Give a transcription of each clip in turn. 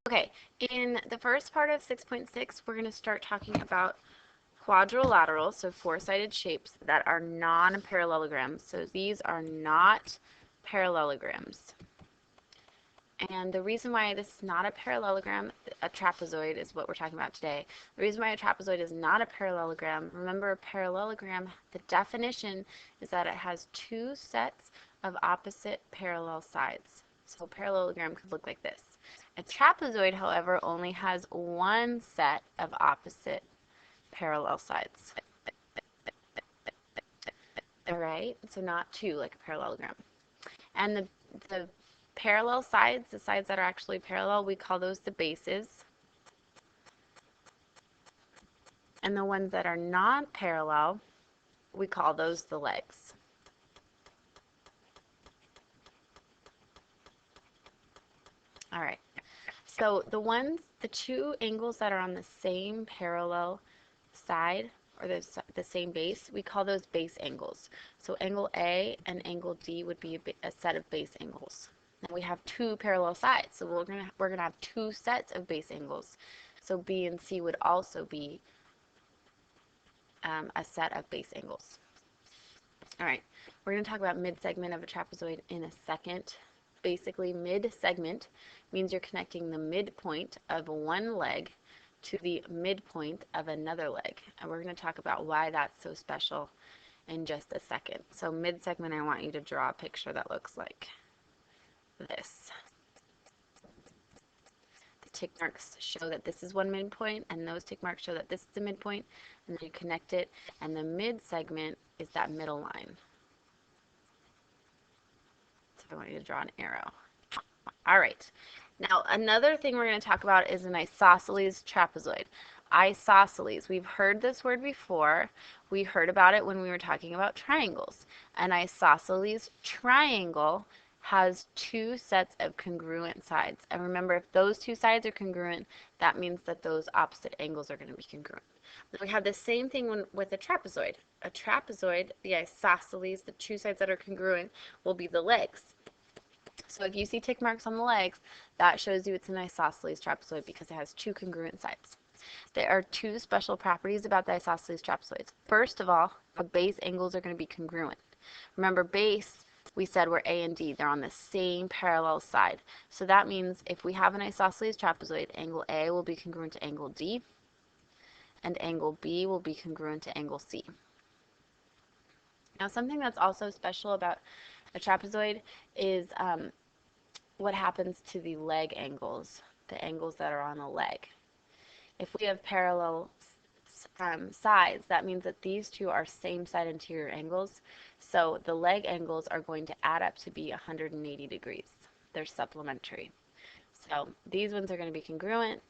Okay, in the first part of 6.6, we're going to start talking about quadrilateral, so four-sided shapes that are non-parallelograms. So these are not parallelograms. And the reason why this is not a parallelogram, a trapezoid is what we're talking about today. The reason why a trapezoid is not a parallelogram, remember a parallelogram, the definition is that it has two sets of opposite parallel sides. So a parallelogram could look like this. A trapezoid, however, only has one set of opposite parallel sides. All right, so not two like a parallelogram. And the parallel sides, the sides that are actually parallel, we call those the bases. And the ones that are not parallel, we call those the legs. All right. So the two angles that are on the same parallel side, or the same base, we call those base angles. So angle A and angle D would be a set of base angles. And we have two parallel sides, so we're gonna have two sets of base angles. So B and C would also be a set of base angles. All right, we're going to talk about mid-segment of a trapezoid in a second. Basically, mid-segment means you're connecting the midpoint of one leg to the midpoint of another leg. And we're going to talk about why that's so special in just a second. So mid-segment, I want you to draw a picture that looks like this. The tick marks show that this is one midpoint, and those tick marks show that this is the midpoint, and then you connect it, and the mid-segment is that middle line. So I want you to draw an arrow. All right. Now, another thing we're going to talk about is an isosceles trapezoid. Isosceles. We've heard this word before. We heard about it when we were talking about triangles. An isosceles triangle has two sets of congruent sides. And remember, if those two sides are congruent, that means that those opposite angles are going to be congruent. We have the same thing with a trapezoid. A trapezoid, the isosceles, the two sides that are congruent, will be the legs. So if you see tick marks on the legs, that shows you it's an isosceles trapezoid because it has two congruent sides. There are two special properties about the isosceles trapezoids. First of all, the base angles are going to be congruent. Remember, base, we said were A and D. They're on the same parallel side. So that means if we have an isosceles trapezoid, angle A will be congruent to angle D, and angle B will be congruent to angle C. Now, something that's also special about a trapezoid is what happens to the leg angles, the angles that are on a leg. If we have parallel sides, that means that these two are same side interior angles. So the leg angles are going to add up to be 180 degrees. They're supplementary. So these ones are going to be congruent,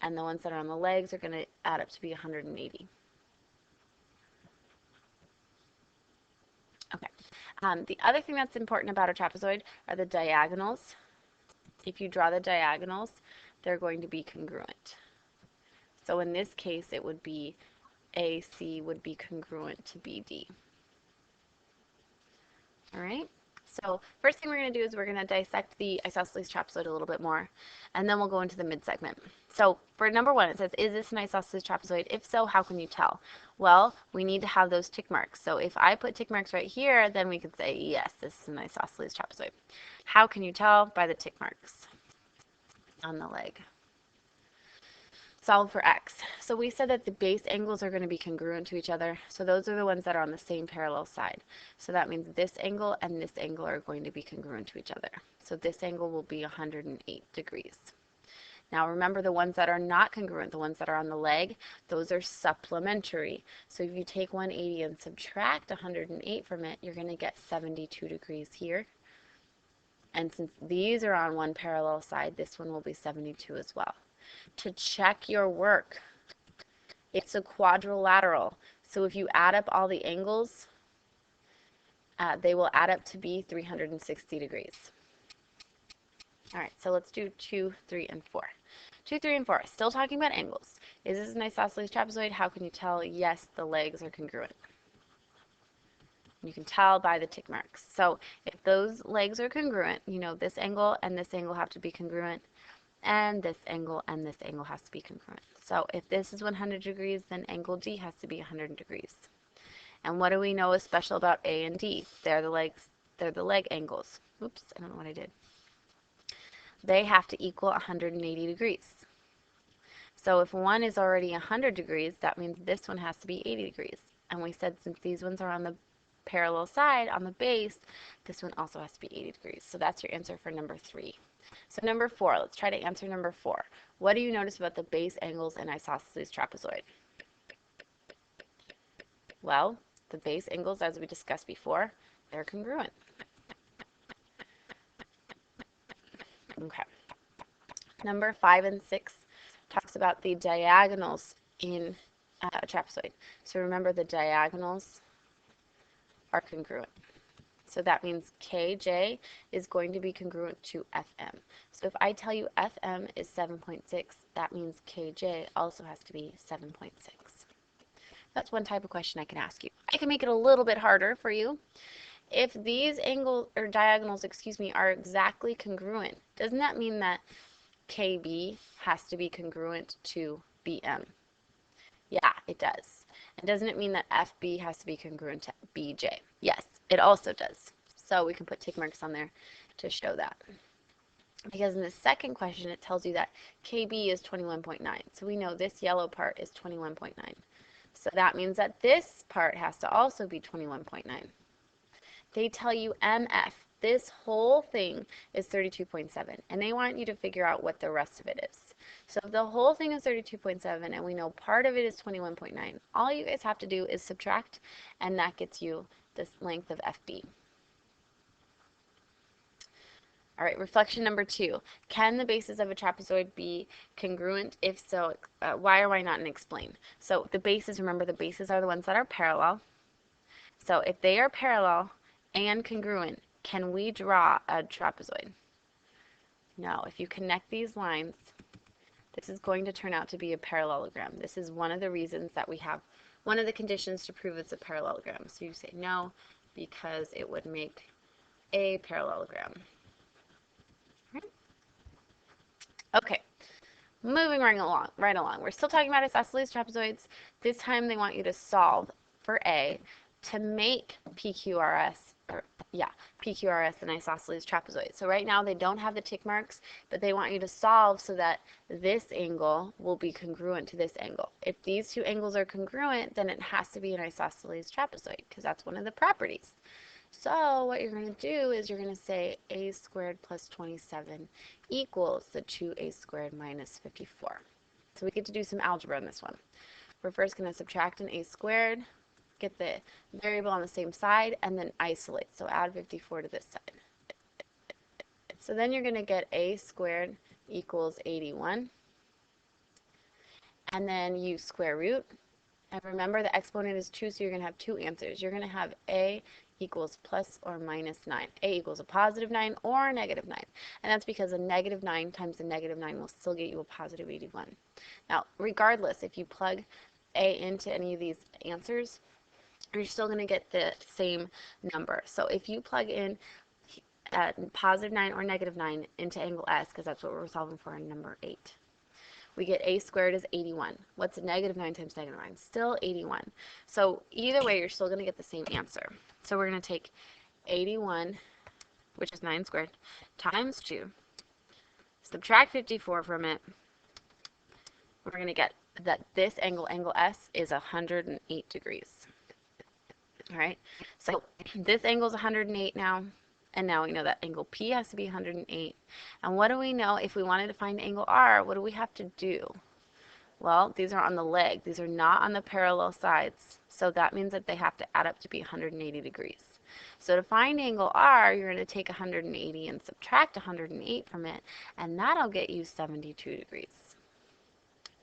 and the ones that are on the legs are going to add up to be 180. Okay. The other thing that's important about a trapezoid are the diagonals. If you draw the diagonals, they're going to be congruent. So in this case, it would be AC would be congruent to BD. All right? So first thing we're going to do is we're going to dissect the isosceles trapezoid a little bit more, and then we'll go into the midsegment. So for number one, it says, is this an isosceles trapezoid? If so, how can you tell? Well, we need to have those tick marks. So if I put tick marks right here, then we could say, yes, this is an isosceles trapezoid. How can you tell? By the tick marks on the leg. Solve for x. So we said that the base angles are going to be congruent to each other. So those are the ones that are on the same parallel side. So that means this angle and this angle are going to be congruent to each other. So this angle will be 108 degrees. Now remember, the ones that are not congruent, the ones that are on the leg, those are supplementary. So if you take 180 and subtract 108 from it, you're going to get 72 degrees here. And since these are on one parallel side, this one will be 72 as well. To check your work, it's a quadrilateral. So if you add up all the angles, they will add up to be 360 degrees. All right, so let's do 2, 3, and 4. 2, 3, and 4, still talking about angles. Is this an isosceles trapezoid? How can you tell? Yes, the legs are congruent. You can tell by the tick marks. So if those legs are congruent, you know this angle and this angle have to be congruent. and this angle has to be congruent. So if this is 100 degrees, then angle D has to be 100 degrees. And what do we know is special about A and D? They're the leg angles. Oops, I don't know what I did. They have to equal 180 degrees. So if one is already 100 degrees, that means this one has to be 80 degrees. And we said since these ones are on the parallel side, on the base, this one also has to be 80 degrees. So that's your answer for number 3. So number 4, let's try to answer number 4. What do you notice about the base angles in isosceles trapezoid? Well, the base angles, as we discussed before, they're congruent. Okay. Number 5 and 6 talks about the diagonals in a trapezoid. So remember, the diagonals are congruent. So that means KJ is going to be congruent to FM. So if I tell you FM is 7.6, that means KJ also has to be 7.6. That's one type of question I can ask you. I can make it a little bit harder for you. If these angles or diagonals, are exactly congruent, doesn't that mean that KB has to be congruent to BM? Yeah, it does. And doesn't it mean that FB has to be congruent to BJ? Yes, it also does. So we can put tick marks on there to show that. Because in the second question, it tells you that KB is 21.9. So we know this yellow part is 21.9. So that means that this part has to also be 21.9. They tell you MF, this whole thing is 32.7, and they want you to figure out what the rest of it is. So if the whole thing is 32.7, and we know part of it is 21.9, all you guys have to do is subtract, and that gets you this length of FB. All right, reflection number 2. Can the bases of a trapezoid be congruent? If so, why or why not, and explain. So the bases, remember, the bases are the ones that are parallel. So if they are parallel and congruent, can we draw a trapezoid? No. If you connect these lines, this is going to turn out to be a parallelogram. This is one of the reasons that we have, one of the conditions to prove it's a parallelogram. So you say no, because it would make a parallelogram. Okay, moving right along. We're still talking about isosceles trapezoids. This time they want you to solve for A to make PQRS, PQRS an isosceles trapezoid. So right now they don't have the tick marks, but they want you to solve so that this angle will be congruent to this angle. If these two angles are congruent, then it has to be an isosceles trapezoid because that's one of the properties. So what you're going to do is you're going to say a squared plus 27 equals the 2a squared minus 54. So we get to do some algebra on this one. We're first going to subtract an a squared, get the variable on the same side, and then isolate. So add 54 to this side. So then you're going to get a squared equals 81. And then you square root. And remember, the exponent is 2, so you're going to have two answers. You're going to have a equals plus or minus 9. A equals a positive 9 or a negative 9. And that's because a negative 9 times a negative 9 will still get you a positive 81. Now, regardless, if you plug a into any of these answers, you're still going to get the same number. So if you plug in positive 9 or negative 9 into angle S, because that's what we're solving for in number 8, we get a squared is 81. What's a negative 9 times negative 9? Still 81. So either way, you're still going to get the same answer. So we're going to take 81, which is 9 squared, times 2, subtract 54 from it. We're going to get that this angle, angle S, is 108 degrees. All right, so this angle is 108 now, and now we know that angle P has to be 108. And what do we know if we wanted to find angle R? What do we have to do? Well, these are on the leg. These are not on the parallel sides. So that means that they have to add up to be 180 degrees. So to find angle R, you're going to take 180 and subtract 108 from it, and that'll get you 72 degrees.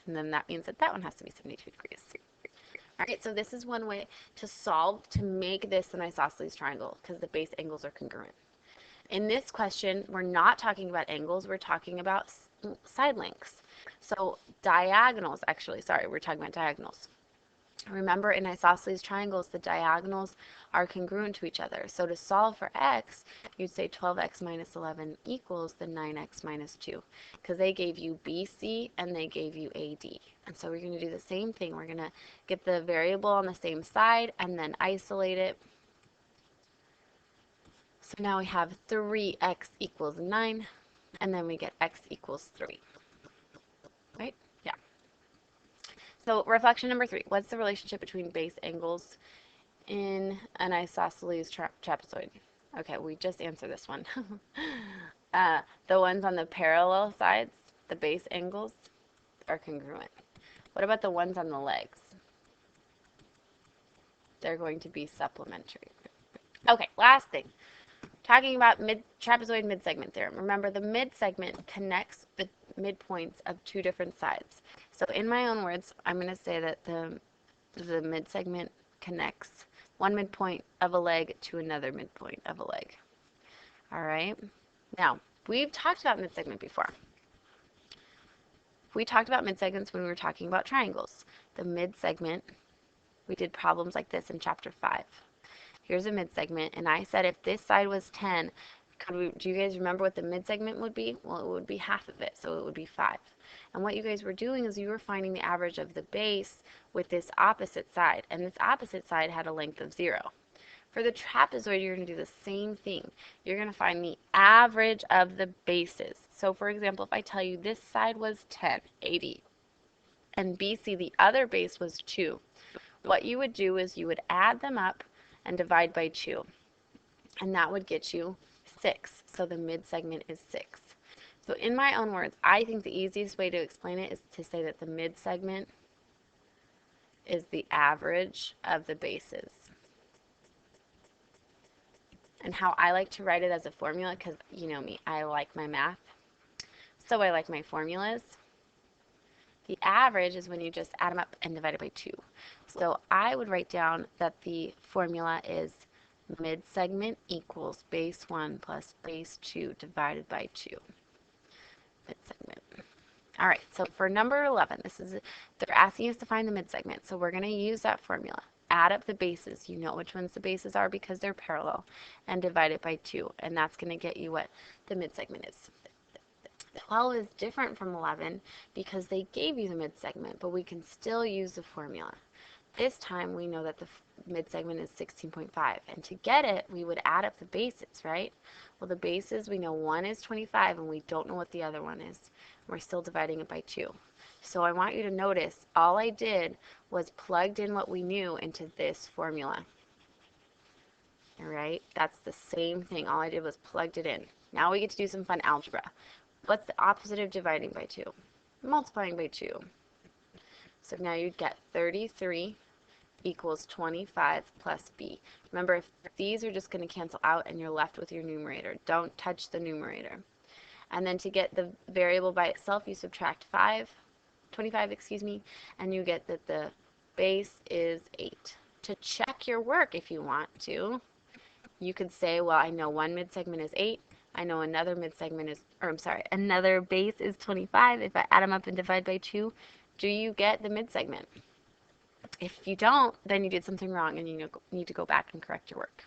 And then that means that that one has to be 72 degrees. All right, so this is one way to solve to make this an isosceles triangle because the base angles are congruent. In this question, we're not talking about angles, we're talking about side lengths. So diagonals, actually, sorry, we're talking about diagonals. Remember, in isosceles triangles, the diagonals are congruent to each other. So to solve for x, you'd say 12x minus 11 equals the 9x minus 2, because they gave you BC and they gave you AD. And so we're going to do the same thing. We're going to get the variable on the same side and then isolate it. So now we have 3x equals 9, and then we get x equals 3. Right? Yeah. So reflection number 3. What's the relationship between base angles in an isosceles trapezoid? Okay, we just answered this one. The ones on the parallel sides, the base angles, are congruent. What about the ones on the legs? They're going to be supplementary. Okay, last thing. Talking about trapezoid midsegment theorem. Remember, the midsegment connects the midpoints of two different sides. So in my own words, I'm going to say that the midsegment connects one midpoint of a leg to another midpoint of a leg. All right? Now, we've talked about midsegment before. We talked about midsegments when we were talking about triangles. The midsegment, we did problems like this in chapter 5. Here's a midsegment, and I said if this side was 10, do you guys remember what the midsegment would be? Well, it would be half of it, so it would be 5. And what you guys were doing is you were finding the average of the base with this opposite side, and this opposite side had a length of 0. For the trapezoid, you're going to do the same thing. You're going to find the average of the bases. So for example, if I tell you this side was 10, 80, and BC, the other base, was 2, what you would do is you would add them up and divide by 2. And that would get you 6. So the midsegment is 6. So in my own words, I think the easiest way to explain it is to say that the midsegment is the average of the bases. And how I like to write it as a formula, because you know me, I like my math. So I like my formulas. The average is when you just add them up and divide it by 2. So I would write down that the formula is midsegment equals base 1 plus base 2 divided by 2. Midsegment. All right, so for number 11, they're asking us to find the midsegment. So we're going to use that formula. Add up the bases. You know which ones the bases are because they're parallel. And divide it by 2. And that's going to get you what the midsegment is. 12 is different from 11 because they gave you the midsegment, but we can still use the formula. This time we know that the midsegment is 16.5, and to get it, we would add up the bases, right? Well, the bases, we know one is 25, and we don't know what the other one is. We're still dividing it by 2. So I want you to notice all I did was plugged in what we knew into this formula. All right, that's the same thing. All I did was plugged it in. Now we get to do some fun algebra. What's the opposite of dividing by 2? Multiplying by 2. So now you'd get 33 equals 25 plus b. Remember, if these are just going to cancel out and you're left with your numerator. Don't touch the numerator. And then to get the variable by itself, you subtract 25, and you get that the base is 8. To check your work, if you want to, you could say, well, I know one midsegment is 8. I know another midsegment is, another base is 25. If I add them up and divide by 2, do you get the midsegment? If you don't, then you did something wrong and you need to go back and correct your work.